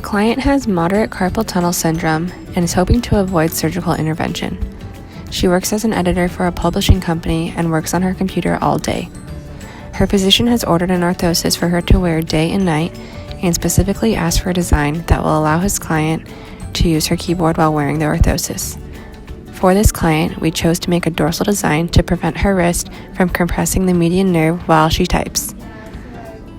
client has moderate carpal tunnel syndrome and is hoping to avoid surgical intervention. She works as an editor for a publishing company and works on her computer all day. Her physician has ordered an orthosis for her to wear day and night and specifically asked for a design that will allow his client to use her keyboard while wearing the orthosis. For this client, we chose to make a dorsal design to prevent her wrist from compressing the median nerve while she types.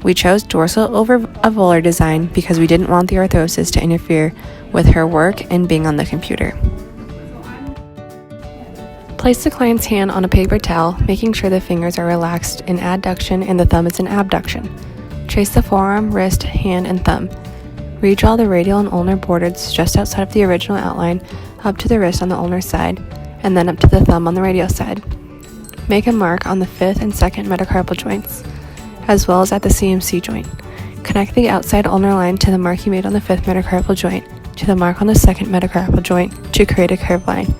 We chose dorsal over a volar design because we didn't want the orthosis to interfere with her work and being on the computer. Place the client's hand on a paper towel, making sure the fingers are relaxed in adduction and the thumb is in abduction. Trace the forearm, wrist, hand, and thumb. Redraw the radial and ulnar borders just outside of the original outline up to the wrist on the ulnar side, and then up to the thumb on the radial side. Make a mark on the 5th and 2nd metacarpal joints, as well as at the CMC joint. Connect the outside ulnar line to the mark you made on the 5th metacarpal joint to the mark on the 2nd metacarpal joint to create a curved line.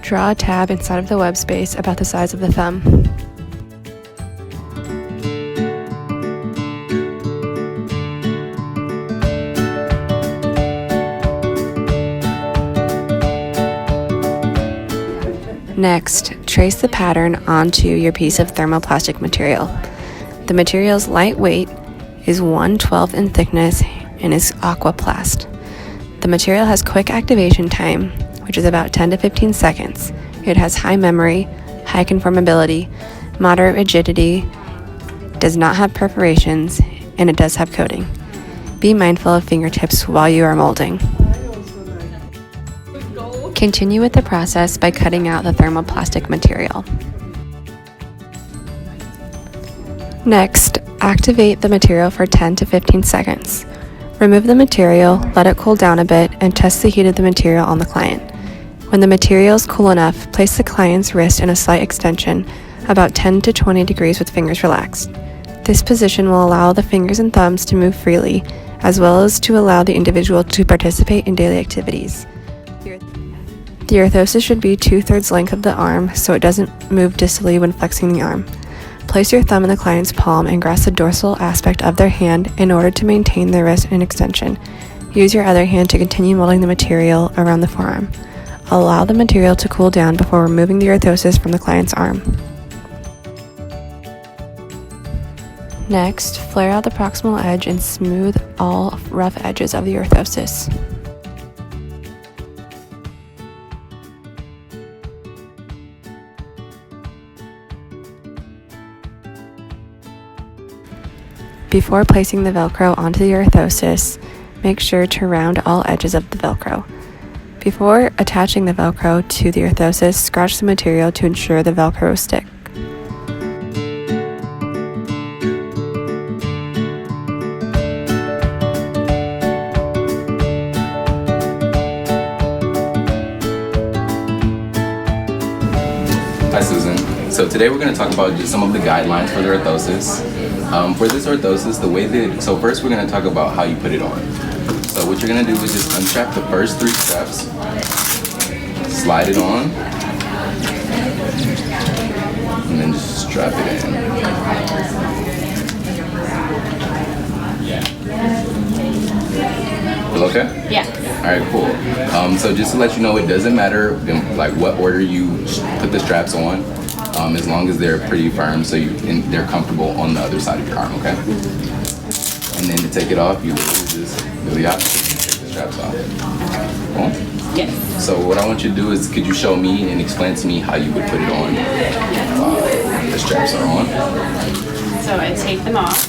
Draw a tab inside of the web space about the size of the thumb. Next, trace the pattern onto your piece of thermoplastic material. The material is lightweight, is 1/12 in thickness, and is aquaplast. The material has quick activation time, which is about 10 to 15 seconds. It has high memory, high conformability, moderate rigidity, does not have perforations, and it does have coating. Be mindful of fingertips while you are molding. Continue with the process by cutting out the thermoplastic material. Next, activate the material for 10 to 15 seconds. Remove the material, let it cool down a bit, and test the heat of the material on the client. When the material is cool enough, place the client's wrist in a slight extension, about 10 to 20 degrees with fingers relaxed. This position will allow the fingers and thumbs to move freely, as well as to allow the individual to participate in daily activities. The orthosis should be 2/3 length of the arm so it doesn't move distally when flexing the arm. Place your thumb in the client's palm and grasp the dorsal aspect of their hand in order to maintain their wrist in extension. Use your other hand to continue molding the material around the forearm. Allow the material to cool down before removing the orthosis from the client's arm. Next, flare out the proximal edge and smooth all rough edges of the orthosis. Before placing the Velcro onto the orthosis, make sure to round all edges of the Velcro. Before attaching the Velcro to the orthosis, scratch the material to ensure the Velcro stick. Hi Susan. So today we're going to talk about just some of the guidelines for the orthosis. For this orthosis, so first we're going to talk about how you put it on. So what you're going to do is just unstrap the first 3 straps, slide it on, and then just strap it in. Feel okay? Yeah. Alright, cool. So just to let you know, it doesn't matter like what order you put the straps on, as long as they're pretty firm so they're comfortable on the other side of your arm, okay? And then to take it off, you just do the opposite. You take the straps off. Cool? Yes. So what I want you to do is, could you show me and explain to me how you would put it on while the straps are on? So I take them off.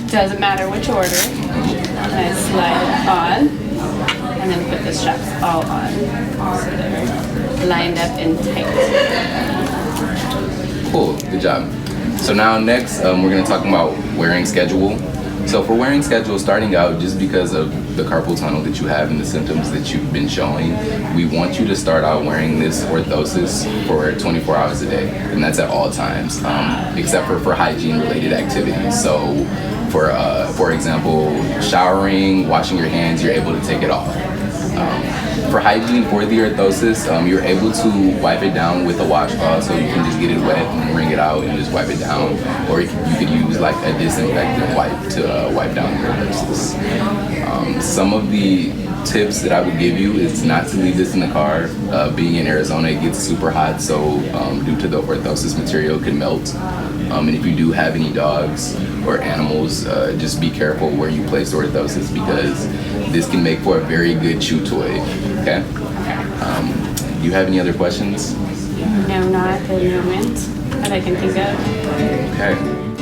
Doesn't matter which order. And I slide it on. And then put the straps all on. So they're lined up and tight. Cool, good job. So now next, we're going to talk about wearing schedule. So for wearing schedule, starting out, just because of the carpal tunnel that you have and the symptoms that you've been showing, we want you to start out wearing this orthosis for 24 hours a day, and that's at all times, except for hygiene-related activities. So for example, showering, washing your hands, you're able to take it off. for hygiene for the orthosis, you're able to wipe it down with a washcloth, so you can just get it wet and wring it out and just wipe it down, or you could use like a disinfectant wipe to wipe down your orthosis. Some of the tips that I would give you is not to leave this in the car. Being in Arizona, it gets super hot, so due to the orthosis material, it can melt. And if you do have any dogs or animals, just be careful where you place the orthosis, because this can make for a very good chew toy. Okay? Do you have any other questions? No, not at the moment that I can think of. Okay.